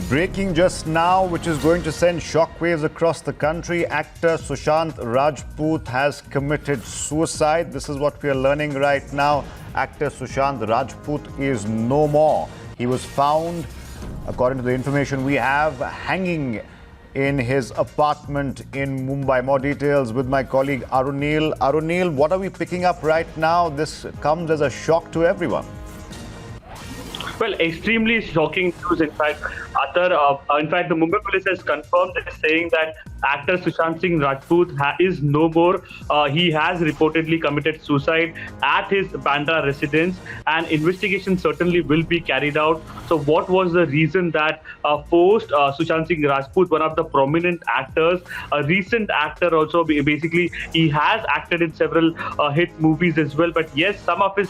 Breaking just now, which is going to send shockwaves across the country. Actor Sushant Rajput has committed suicide. This is what we are learning right now. Actor Sushant Rajput is no more. He was found, according to the information we have, hanging in his apartment in Mumbai. More details with my colleague Arunil. Arunil, what are we picking up right now? This comes as a shock to everyone. Well, extremely shocking news. In fact, the Mumbai police has confirmed this, saying that actor Sushant Singh Rajput is no more. He has reportedly committed suicide at his Bandra residence, and investigation certainly will be carried out. So, what was the reason that forced Sushant Singh Rajput, one of the prominent actors, a recent actor also, basically he has acted in several hit movies as well. But yes, some of his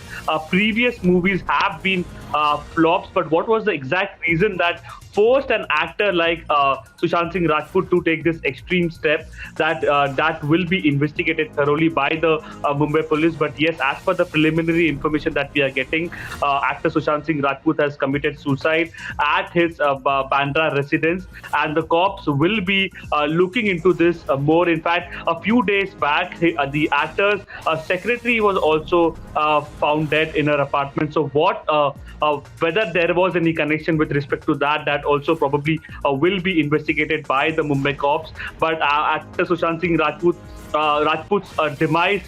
previous movies have been flops. But what was the exact reason that forced an actor like Sushant Singh Rajput to take this extreme step? That will be investigated thoroughly by the Mumbai police. But yes, as per the preliminary information that we are getting, actor Sushant Singh Rajput has committed suicide at his Bandra residence, and the cops will be looking into this more. In fact, a few days back, the actor's secretary was also found dead in her apartment. So whether there was any connection with respect to that also probably will be investigated by the Mumbai cops. But actor Sushant Singh Rajput's demise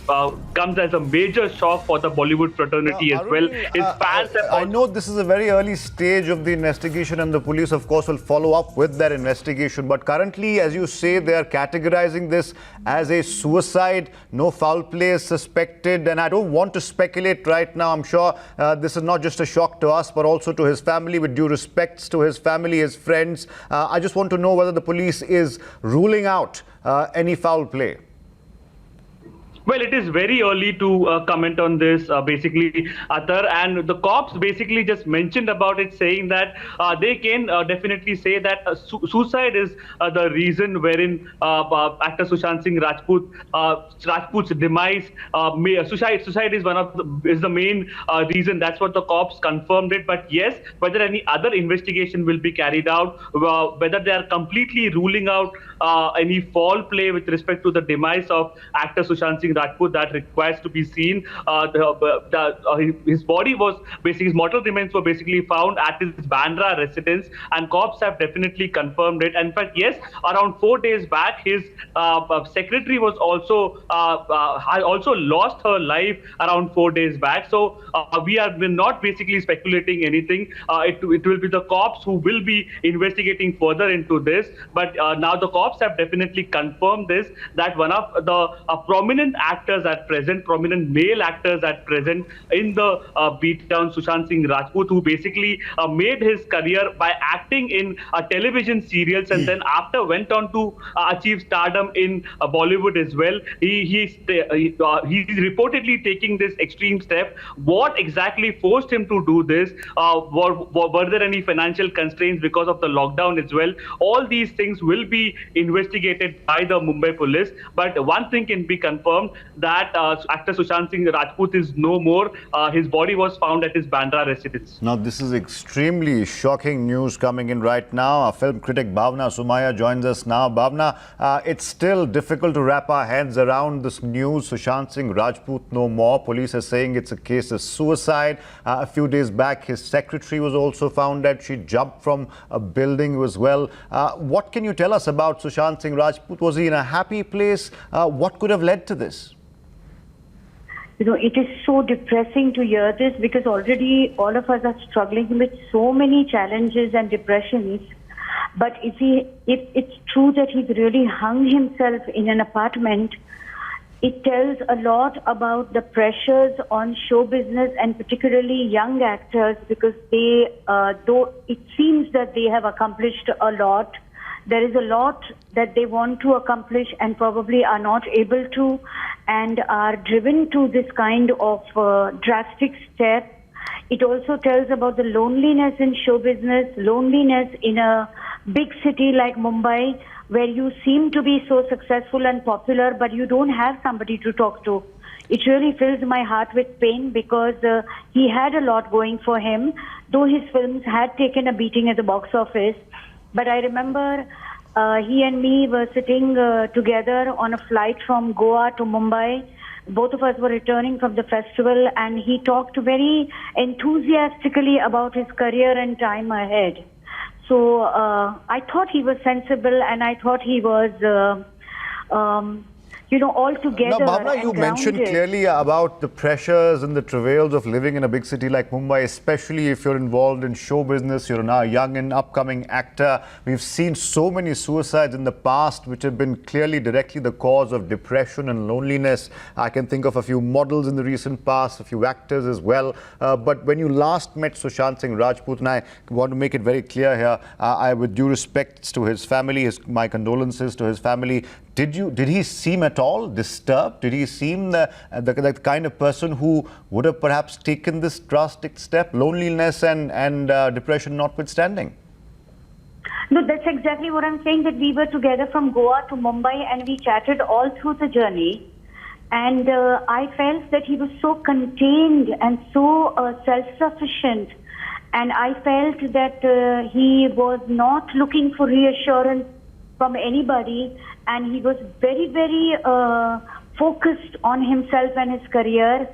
comes as a major shock for the Bollywood fraternity as well. His fans I know this is a very early stage of the investigation, and the police, of course, will follow up with their investigation. But currently, as you say, they are categorizing this as a suicide. No foul play is suspected. And I don't want to speculate right now. I'm sure this is not just a shock to us, but also to his family. With due respects to his family, his friends, I just want to know whether the police is ruling out any foul play. Well, it is very early to comment on this, basically, Athar. And the cops basically just mentioned about it, saying that they can definitely say that suicide is the reason wherein actor Sushant Singh Rajput's demise. Suicide is the main reason. That's what the cops confirmed it. But yes, whether any other investigation will be carried out, whether they are completely ruling out any foul play with respect to the demise of actor Sushant Singh Rajput, that requires to be seen. His body was basically, his mortal remains were basically found at his Bandra residence, and cops have definitely confirmed it. In fact, yes, around 4 days back, his secretary was also lost her life around 4 days back. So we're not basically speculating anything. It will be the cops who will be investigating further into this. But now the cops have definitely confirmed this, that one of the prominent actors at present, prominent male actors at present in the beatdown, Sushant Singh Rajput, who basically made his career by acting in television serials, and then after went on to achieve stardom in Bollywood as well. He's reportedly taking this extreme step. What exactly forced him to do this? Were there any financial constraints because of the lockdown as well? All these things will be investigated by the Mumbai police. But one thing can be confirmed, that actor Sushant Singh Rajput is no more. His body was found at his Bandra residence. Now, this is extremely shocking news coming in right now. Our film critic Bhavna Sumaya joins us now. Bhavna, it's still difficult to wrap our heads around this news. Sushant Singh Rajput no more. Police are saying it's a case of suicide. A few days back, his secretary was also found dead. She jumped from a building as well. What can you tell us about Sushant Singh Rajput? Was he in a happy place? What could have led to this? You know, it is so depressing to hear this, because already all of us are struggling with so many challenges and depressions. But if it's true that he's really hung himself in an apartment, it tells a lot about the pressures on show business, and particularly young actors, because they, though it seems that they have accomplished a lot, there is a lot that they want to accomplish and probably are not able to, and are driven to this kind of drastic step. It also tells about the loneliness in show business, loneliness in a big city like Mumbai, where you seem to be so successful and popular, but you don't have somebody to talk to. It really fills my heart with pain, because he had a lot going for him. Though his films had taken a beating at the box office, but I remember he and me were sitting together on a flight from Goa to Mumbai. Both of us were returning from the festival, and he talked very enthusiastically about his career and time ahead. So I thought he was sensible, and I thought he was, all together. Now, Bhavna, and you mentioned grounded. clearly about the pressures and the travails of living in a big city like Mumbai, especially if you're involved in show business, you're now a young and upcoming actor. We've seen so many suicides in the past, which have been clearly directly the cause of depression and loneliness. I can think of a few models in the recent past, a few actors as well. But when you last met Sushant Singh Rajput, and I want to make it very clear here, with due respect to his family, my condolences to his family. Did he seem at all disturbed? Did he seem the kind of person who would have perhaps taken this drastic step, loneliness and depression notwithstanding? No, that's exactly what I'm saying, that we were together from Goa to Mumbai and we chatted all through the journey. And I felt that he was so contained and so self-sufficient. And I felt that he was not looking for reassurance from anybody, and he was very, very focused on himself and his career,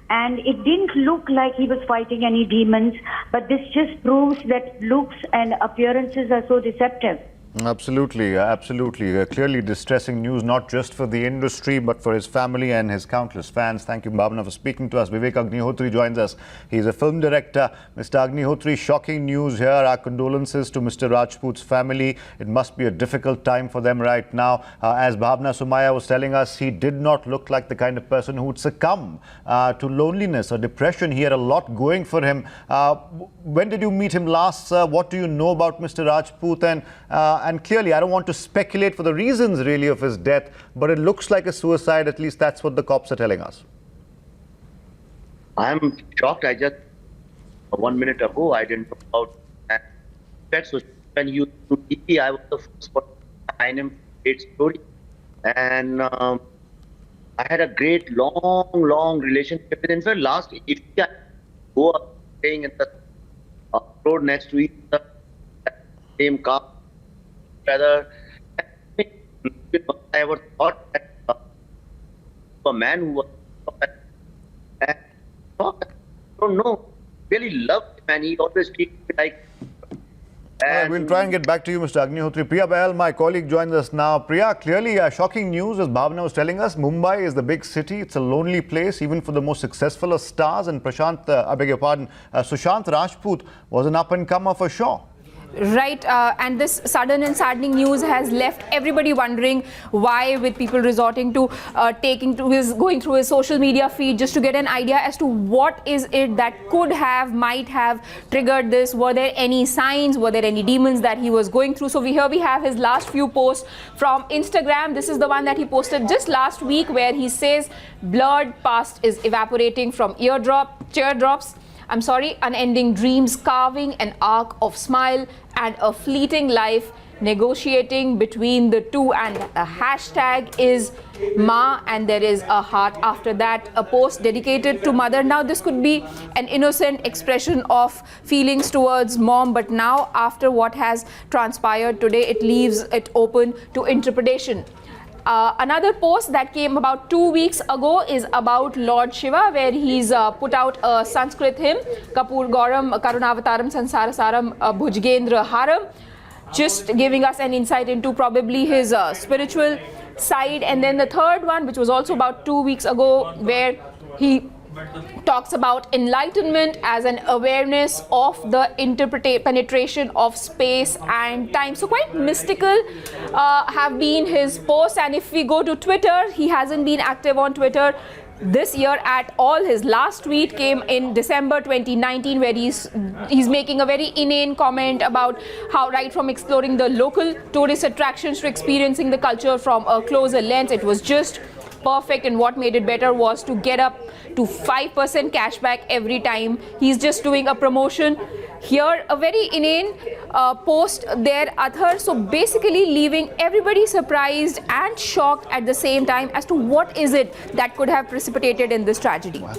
and it didn't look like he was fighting any demons, but this just proves that looks and appearances are so deceptive. Absolutely, absolutely. Clearly distressing news, not just for the industry, but for his family and his countless fans. Thank you, Bhavna, for speaking to us. Vivek Agnihotri joins us. He's a film director. Mr. Agnihotri, shocking news here. Our condolences to Mr. Rajput's family. It must be a difficult time for them right now. As Bhavna Sumaya was telling us, he did not look like the kind of person who would succumb to loneliness or depression. He had a lot going for him. When did you meet him last, sir? What do you know about Mr. Rajput? And clearly, I don't want to speculate for the reasons really of his death, but it looks like a suicide. At least that's what the cops are telling us. I'm shocked. I just 1 minute ago I didn't know about that. So when you do TV, I was the first person to find him. Great story, and I had a great long relationship with him. In fact, last if I go up staying in the road next to each other, same car. Rather, I ever thought that a man who was, I don't know, really loved him, and he always treated me like. All right, we'll try and get back to you, Mr. Agnihotri. Priya Bahal, my colleague, joins us now. Priya, clearly shocking news, as Bhavna was telling us. Mumbai is the big city. It's a lonely place, even for the most successful of stars. And Sushant Rajput was an up-and-comer for sure. Right, and this sudden and saddening news has left everybody wondering why, with people resorting to going through his social media feed just to get an idea as to what is it that might have triggered this. Were there any signs? Were there any demons that he was going through? So we have his last few posts from Instagram. This is the one that he posted just last week, where he says, "Blurred past is evaporating from teardrops. I'm sorry, unending dreams carving an arc of smile, and a fleeting life negotiating between the two." And a hashtag is Ma, and there is a heart after that, a post dedicated to mother. Now this could be an innocent expression of feelings towards mom, but now after what has transpired today, it leaves it open to interpretation. Another post that came about 2 weeks ago is about Lord Shiva, where he's put out a Sanskrit hymn, Kapur Gauram Karunavataram Sansarasaram Bhujgendra Haram, just giving us an insight into probably his spiritual side. And then the third one, which was also about 2 weeks ago, where he talks about enlightenment as an awareness of the penetration of space and time. So quite mystical have been his posts. And if we go to Twitter, he hasn't been active on Twitter this year at all. His last tweet came in December 2019, where he's making a very inane comment about how, right from exploring the local tourist attractions to experiencing the culture from a closer lens, it was just perfect. And what made it better was to get up to 5% cashback every time he's just doing a promotion. Here, a very inane post there, Athar. So basically leaving everybody surprised and shocked at the same time as to what is it that could have precipitated in this tragedy.